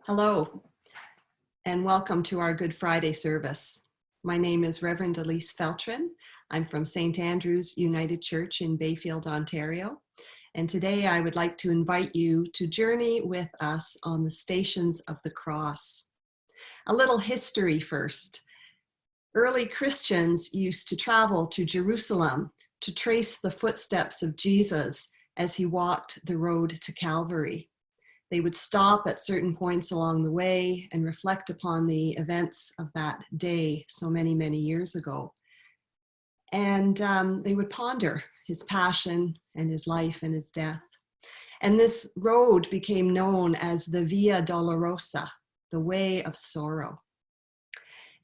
Hello, and welcome to our Good Friday service. My name is Reverend Elise Feltrin. I'm from St. Andrew's United Church in Bayfield, Ontario. And today I would like to invite you to journey with us on the Stations of the Cross. A little history first. Early Christians used to travel to Jerusalem to trace the footsteps of Jesus as he walked the road to Calvary. They would stop at certain points along the way and reflect upon the events of that day so many, many years ago. And they would ponder his passion and his life and his death. And this road became known as the Via Dolorosa, the way of sorrow.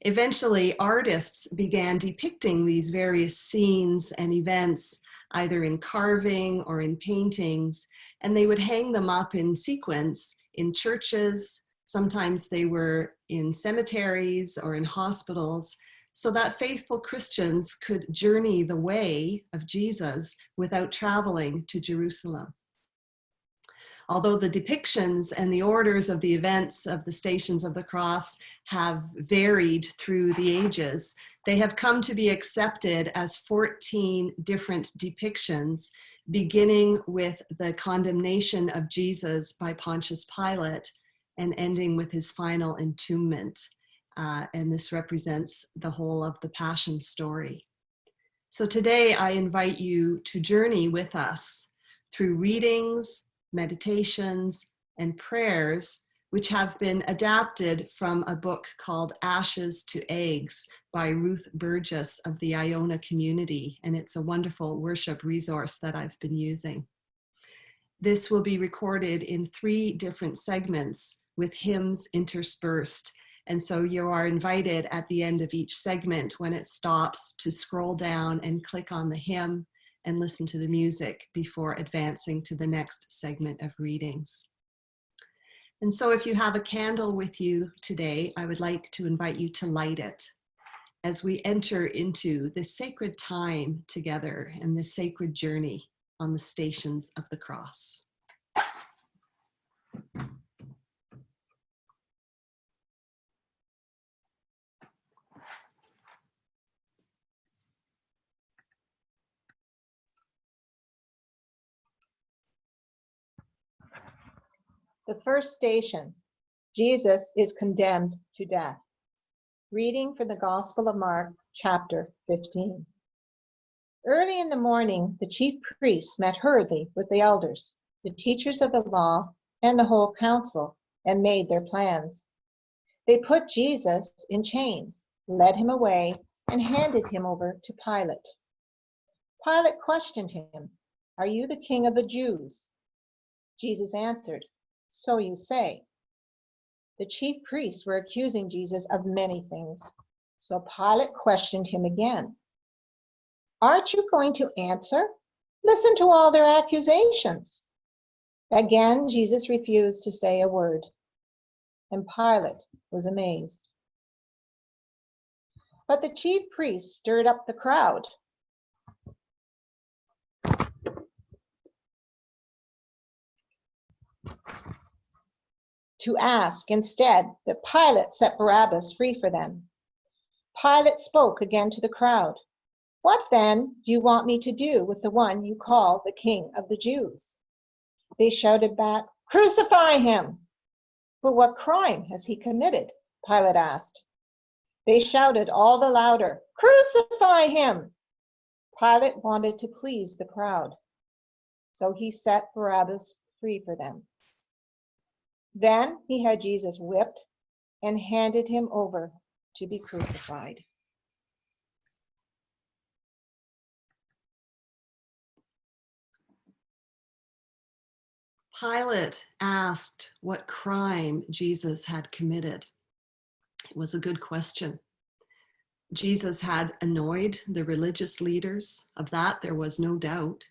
Eventually, artists began depicting these various scenes and events either in carving or in paintings, and they would hang them up in sequence in churches. Sometimes they were in cemeteries or in hospitals, so that faithful Christians could journey the way of Jesus without traveling to Jerusalem. Although the depictions and the orders of the events of the Stations of the Cross have varied through the ages, they have come to be accepted as 14 different depictions, beginning with the condemnation of Jesus by Pontius Pilate and ending with his final entombment. And this represents the whole of the Passion story. So today I invite you to journey with us through readings, meditations, and prayers, which have been adapted from a book called Ashes to Eggs by Ruth Burgess of the Iona community, and it's a wonderful worship resource that I've been using. This will be recorded in 3 different segments with hymns interspersed, and so you are invited at the end of each segment when it stops to scroll down and click on the hymn and listen to the music before advancing to the next segment of readings. And so if you have a candle with you today, I would like to invite you to light it as we enter into this sacred time together and this sacred journey on the Stations of the Cross. The first station, Jesus is condemned to death. Reading from the Gospel of Mark, chapter 15. Early in the morning, the chief priests met hurriedly with the elders, the teachers of the law, and the whole council, and made their plans. They put Jesus in chains, led him away, and handed him over to Pilate. Pilate questioned him, "Are you the king of the Jews?" Jesus answered, "So you say." The chief priests were accusing Jesus of many things. So Pilate questioned him again. "Aren't you going to answer? Listen to all their accusations." Again, Jesus refused to say a word, and Pilate was amazed. But the chief priests stirred up the crowd. To ask instead that Pilate set Barabbas free for them. Pilate spoke again to the crowd. "What then do you want me to do with the one you call the King of the Jews?" They shouted back, "Crucify him!" "But what crime has he committed?" Pilate asked. They shouted all the louder, "Crucify him!" Pilate wanted to please the crowd, so he set Barabbas free for them. Then he had Jesus whipped and handed him over to be crucified. Pilate asked what crime Jesus had committed. It was a good question. Jesus had annoyed the religious leaders. Of that, there was no doubt.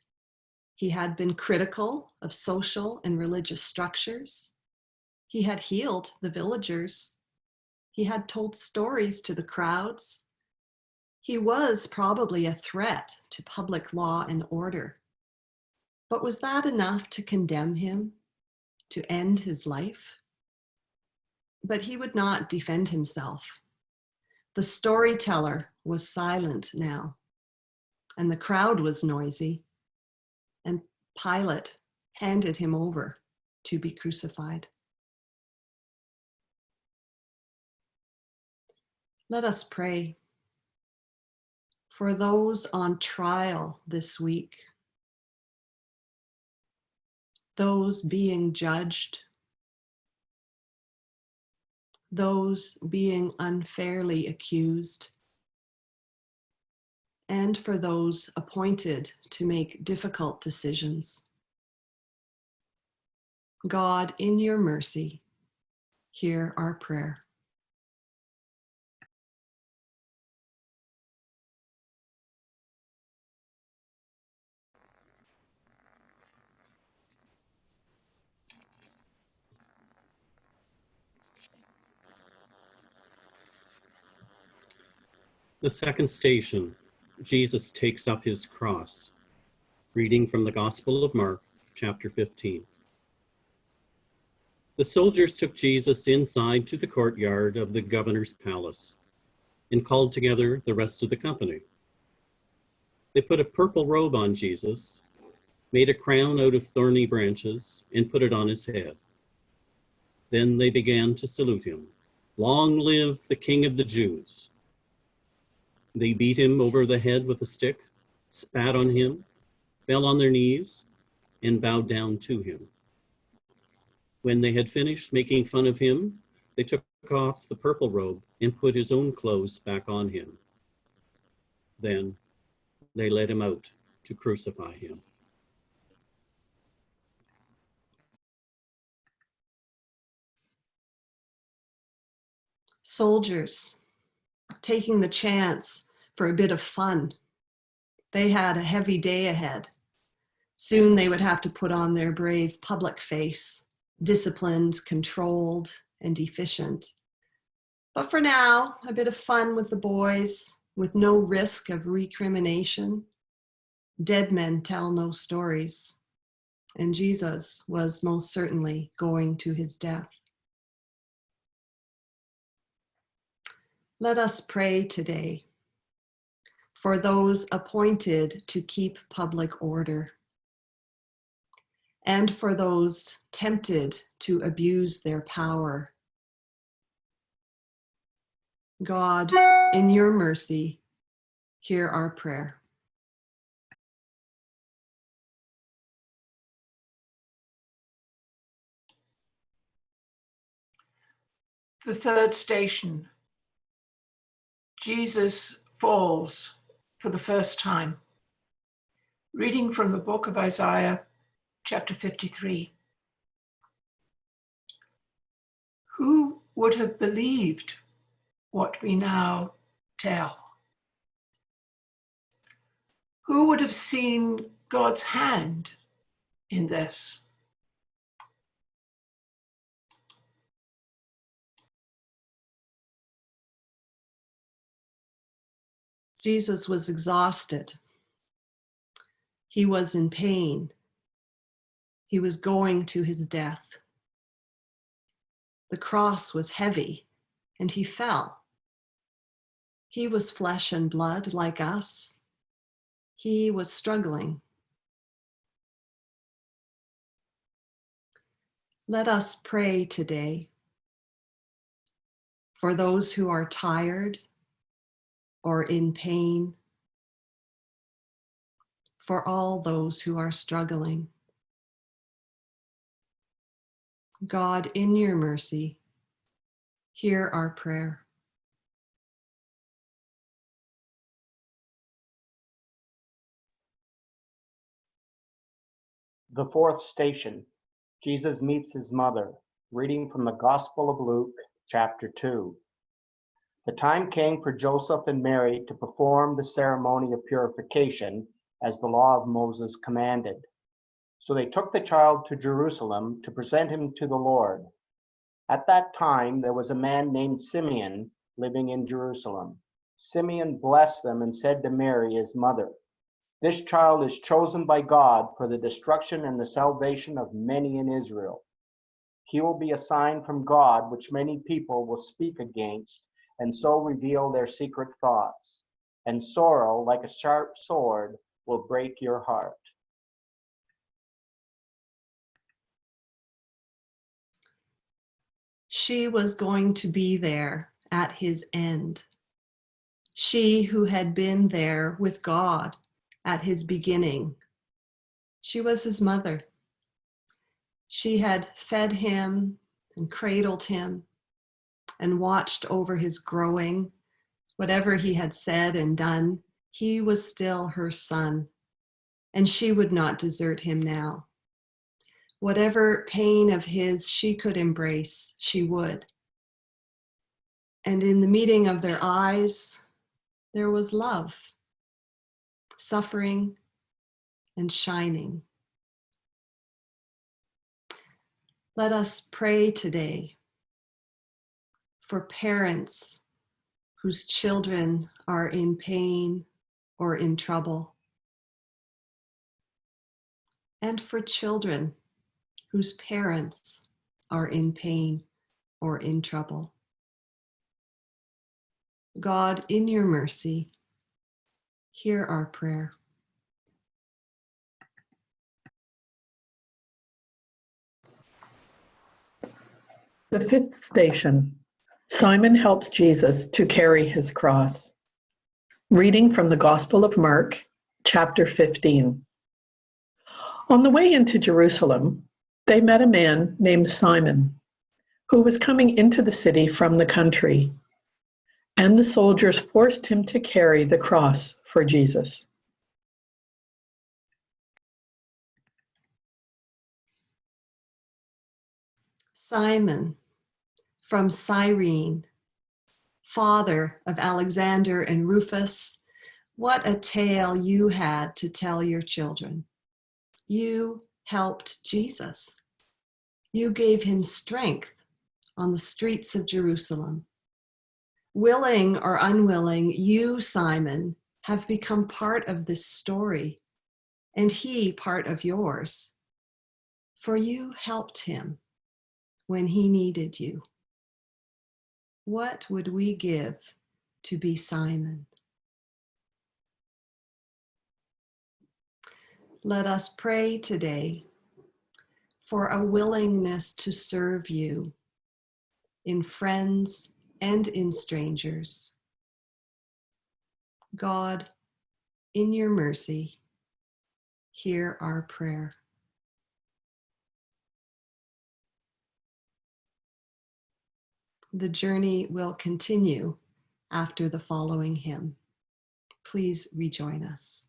He had been critical of social and religious structures. He had healed the villagers. He had told stories to the crowds. He was probably a threat to public law and order. But was that enough to condemn him, to end his life? But he would not defend himself. The storyteller was silent now, and the crowd was noisy, and Pilate handed him over to be crucified. Let us pray for those on trial this week, those being judged, those being unfairly accused, and for those appointed to make difficult decisions. God, in your mercy, hear our prayer. The second station, Jesus takes up his cross. Reading from the Gospel of Mark, chapter 15. The soldiers took Jesus inside to the courtyard of the governor's palace and called together the rest of the company. They put a purple robe on Jesus, made a crown out of thorny branches, and put it on his head. Then they began to salute him. "Long live the King of the Jews!" They beat him over the head with a stick, spat on him, fell on their knees, and bowed down to him. When they had finished making fun of him, they took off the purple robe and put his own clothes back on him. Then they led him out to crucify him. Soldiers taking the chance for a bit of fun. They had a heavy day ahead. Soon they would have to put on their brave public face, disciplined, controlled, and efficient. But for now, a bit of fun with the boys, with no risk of recrimination. Dead men tell no stories, and Jesus was most certainly going to his death. Let us pray today for those appointed to keep public order, and for those tempted to abuse their power. God, in your mercy, hear our prayer. The third station, Jesus falls for the first time. Reading from the book of Isaiah, chapter 53. Who would have believed what we now tell? Who would have seen God's hand in this? Jesus was exhausted. He was in pain. He was going to his death. The cross was heavy, and he fell. He was flesh and blood like us. He was struggling. Let us pray today for those who are tired or in pain, for all those who are struggling. God, in your mercy, hear our prayer. The fourth station, Jesus meets his mother. Reading from the Gospel of Luke, chapter 2. The time came for Joseph and Mary to perform the ceremony of purification as the law of Moses commanded. So they took the child to Jerusalem to present him to the Lord. At that time, there was a man named Simeon living in Jerusalem. Simeon blessed them and said to Mary, his mother, "This child is chosen by God for the destruction and the salvation of many in Israel, He will be a sign from God, which many people will speak against, and so reveal their secret thoughts. And sorrow, like a sharp sword, will break your heart. She was going to be there at his end. She who had been there with God at his beginning. She was his mother. She had fed him and cradled him and watched over his growing. Whatever he had said and done, he was still her son, and she would not desert him now. Whatever pain of his she could embrace, she would. And in the meeting of their eyes, there was love, suffering, and shining. Let us pray today for parents whose children are in pain or in trouble, and for children whose parents are in pain or in trouble. God, in your mercy, hear our prayer. The fifth station. Simon helps Jesus to carry his cross. Reading from the Gospel of Mark, chapter 15. On the way into Jerusalem, they met a man named Simon, who was coming into the city from the country, and the soldiers forced him to carry the cross for Jesus. Simon from Cyrene, father of Alexander and Rufus, what a tale you had to tell your children. You helped Jesus. You gave him strength on the streets of Jerusalem. Willing or unwilling, you, Simon, have become part of this story, and he part of yours. For you helped him when he needed you. What would we give to be Simon? Let us pray today for a willingness to serve you in friends and in strangers. God, in your mercy, hear our prayer. The journey will continue after the following hymn. Please rejoin us.